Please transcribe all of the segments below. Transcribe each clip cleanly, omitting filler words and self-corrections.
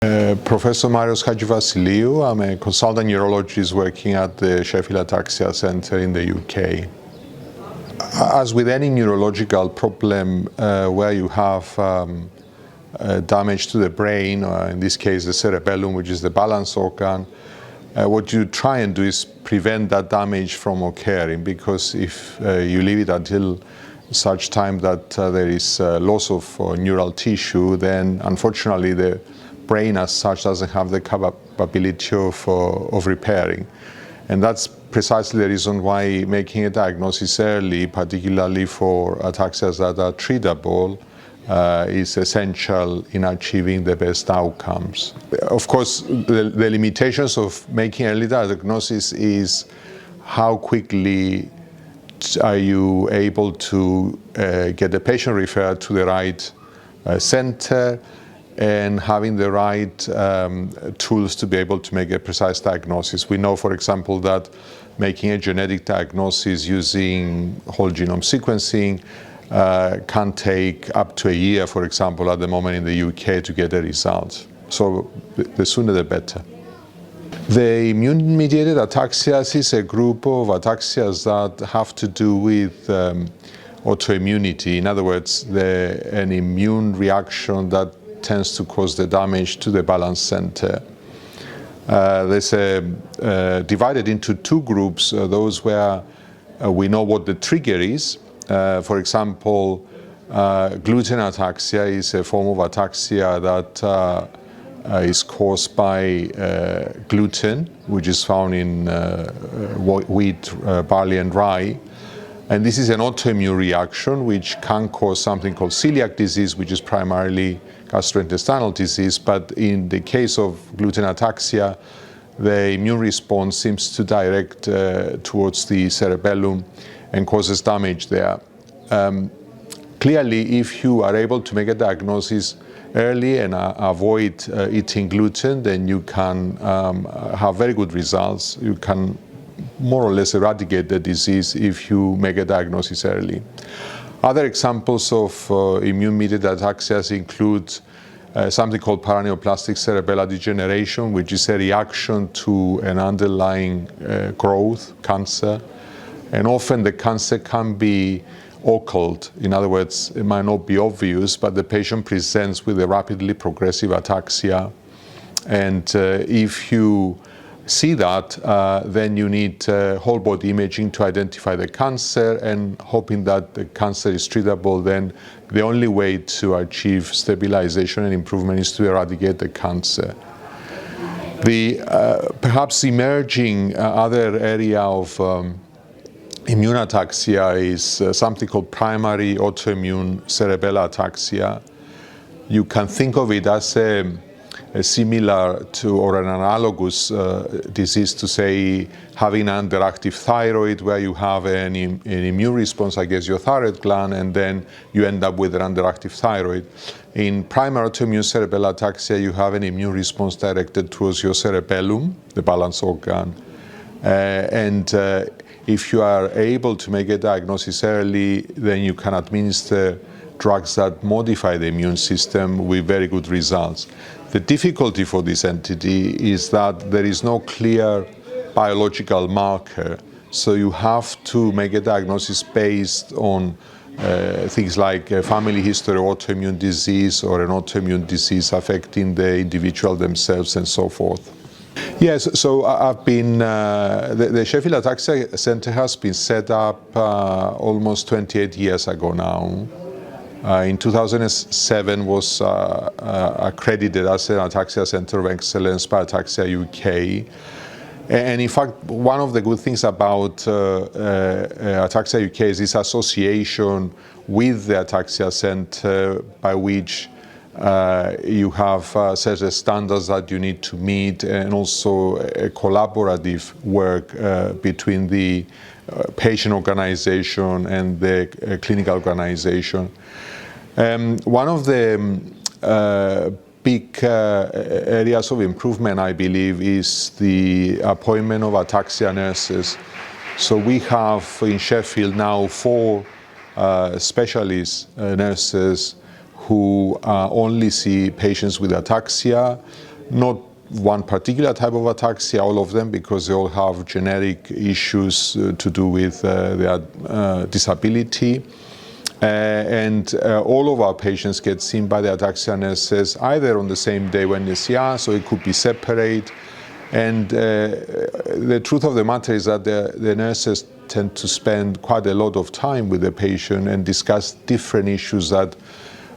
Professor Hadjivassiliou. I'm a consultant neurologist working at the Sheffield Ataxia Center in the UK. As with any neurological problem where you have damage to the brain, or in this case the cerebellum, which is the balance organ, what you try and do is prevent that damage from occurring, because if you leave it until such time that there is loss of neural tissue, then unfortunately the brain as such doesn't have the capability of repairing. And that's precisely the reason why making a diagnosis early, particularly for ataxias that are treatable, is essential in achieving the best outcomes. Of course, the limitations of making early diagnosis is how quickly are you able to get the patient referred to the right center, and having the right tools to be able to make a precise diagnosis. We know, for example, that making a genetic diagnosis using whole genome sequencing can take up to a year, for example, at the moment in the UK to get a result. So the sooner the better. The immune-mediated ataxias is a group of ataxias that have to do with autoimmunity. In other words, an immune reaction that tends to cause the damage to the balance center. There's divided into two groups, those where we know what the trigger is. For example, gluten ataxia is a form of ataxia that is caused by gluten, which is found in wheat, barley and rye. And this is an autoimmune reaction which can cause something called celiac disease, which is primarily gastrointestinal disease. But in the case of gluten ataxia, the immune response seems to direct towards the cerebellum and causes damage there. Clearly, if you are able to make a diagnosis early and avoid eating gluten, then you can have very good results. You can more or less eradicate the disease if you make a diagnosis early. Other examples of immune-mediated ataxias include something called paraneoplastic cerebellar degeneration, which is a reaction to an underlying growth, cancer. And often the cancer can be occult. In other words, it might not be obvious, but the patient presents with a rapidly progressive ataxia. And if you see that, then you need whole body imaging to identify the cancer, and hoping that the cancer is treatable. Then the only way to achieve stabilization and improvement is to eradicate the cancer. The perhaps emerging other area of immune ataxia is something called primary autoimmune cerebellar ataxia. You can think of it as a similar to, or an analogous disease to, say, having an underactive thyroid, where you have an immune response against your thyroid gland, and then you end up with an underactive thyroid. In primary autoimmune cerebellar ataxia, you have an immune response directed towards your cerebellum, the balance organ. If you are able to make a diagnosis early, then you can administer drugs that modify the immune system with very good results. The difficulty for this entity is that there is no clear biological marker, so you have to make a diagnosis based on things like a family history of autoimmune disease or an autoimmune disease affecting the individual themselves and so forth. Yes, so I've been, the Sheffield Ataxia Center has been set up almost 28 years ago now. In 2007 was accredited as an Ataxia Center of Excellence by Ataxia UK. And in fact, one of the good things about Ataxia UK is this association with the Ataxia Center, by which you have certain standards that you need to meet, and also a collaborative work between the patient organization and the clinical organization. One of the big areas of improvement, I believe, is the appointment of ataxia nurses. So we have in Sheffield now 4 specialist nurses who only see patients with ataxia. not one particular type of ataxia, all of them, because they all have genetic issues to do with their disability. And all of our patients get seen by the ataxia nurses either on the same day when they see us, or it could be separate. And the truth of the matter is that the nurses tend to spend quite a lot of time with the patient and discuss different issues that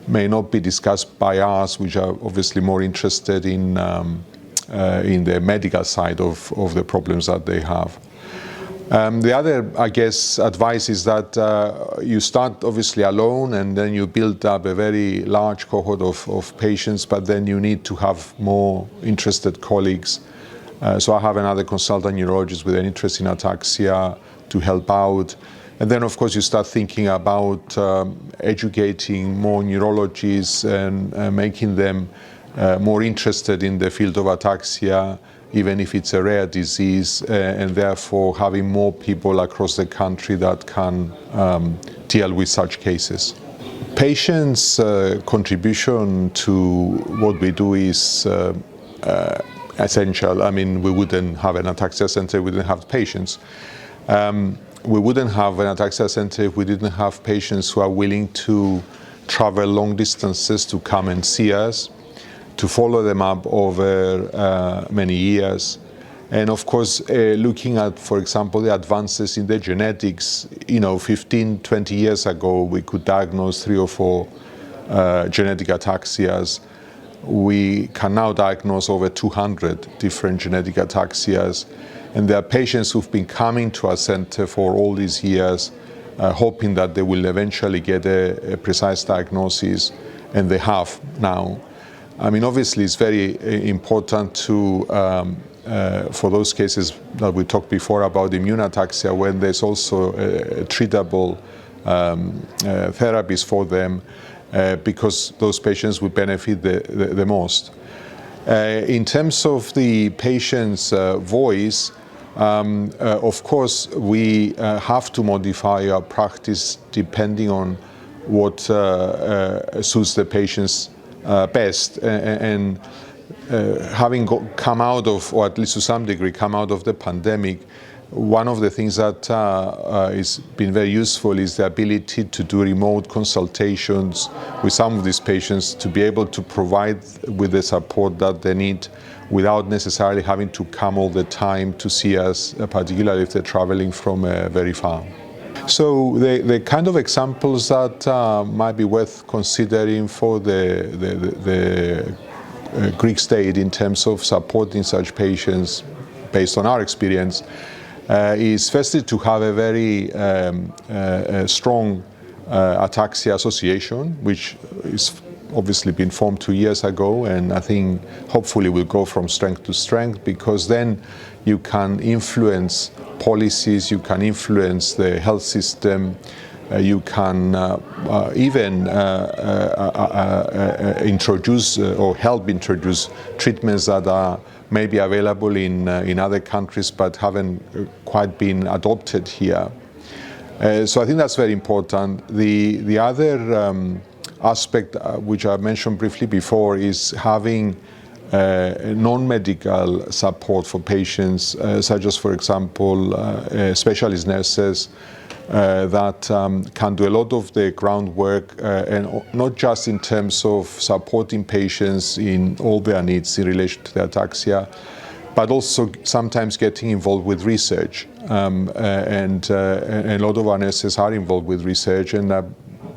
may not be discussed by us, which are obviously more interested in the medical side of the problems that they have. The other, I guess, advice is that you start obviously alone, and then you build up a very large cohort of patients, but then you need to have more interested colleagues. So I have another consultant neurologist with an interest in ataxia to help out. And then, of course, you start thinking about educating more neurologists and making them more interested in the field of ataxia, even if it's a rare disease, and therefore having more people across the country that can deal with such cases. Patients' contribution to what we do is essential. I mean, we wouldn't have an ataxia center, we didn't have patients. We wouldn't have an ataxia center if we didn't have patients who are willing to travel long distances to come and see us, to follow them up over many years. And of course, looking at, for example, the advances in the genetics, 15, 20 years ago, we could diagnose 3 or 4 genetic ataxias. We can now diagnose over 200 different genetic ataxias. And there are patients who've been coming to our center for all these years, hoping that they will eventually get a precise diagnosis, and they have now. I mean, obviously, it's very important to, for those cases that we talked before about immune ataxia, when there's also treatable therapies for them, because those patients would benefit the most. In terms of the patient's voice, of course, we have to modify our practice depending on what suits the patients best. And having come out of, or at least to some degree, come out of the pandemic, one of the things that has been very useful is the ability to do remote consultations with some of these patients, to be able to provide with the support that they need without necessarily having to come all the time to see us, particularly if they're traveling from very far. So the kind of examples that might be worth considering for the Greek state in terms of supporting such patients, based on our experience, is firstly to have a very strong ataxia association, which is obviously been formed 2 years ago, and I think hopefully will go from strength to strength, because then you can influence policies, you can influence the health system, you can even introduce or help introduce treatments that are maybe available in other countries but haven't quite been adopted here. So I think that's very important. The other aspect, which I mentioned briefly before, is having non-medical support for patients, such as, for example, specialist nurses that can do a lot of the groundwork, and not just in terms of supporting patients in all their needs in relation to the ataxia, but also sometimes getting involved with research. And a lot of our nurses are involved with research and are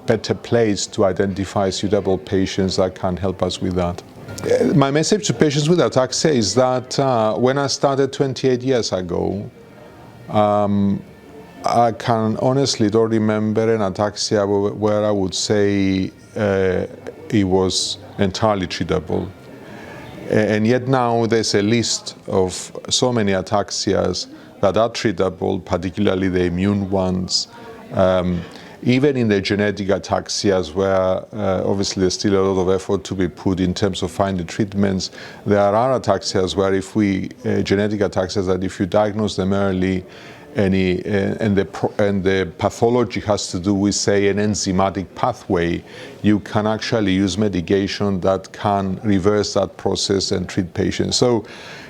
better placed to identify suitable patients that can help us with that. My message to patients with ataxia is that when I started 28 years ago, I can honestly don't remember an ataxia where I would say it was entirely treatable. And yet now there's a list of so many ataxias that are treatable, particularly the immune ones. Even in the genetic ataxias, where obviously there's still a lot of effort to be put in terms of finding treatments, there are ataxias where genetic ataxias that if you diagnose them early and the pathology has to do with, say, an enzymatic pathway, you can actually use medication that can reverse that process and treat patients. So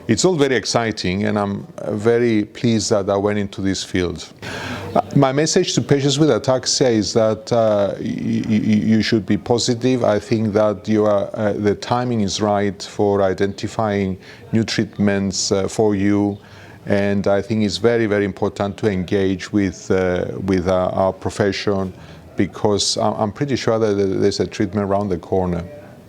it's all very exciting, and I'm very pleased that I went into this field. My message to patients with ataxia is that you should be positive. I think that the timing is right for identifying new treatments for you, and I think it's very, very important to engage with our profession, because I'm pretty sure that there's a treatment around the corner.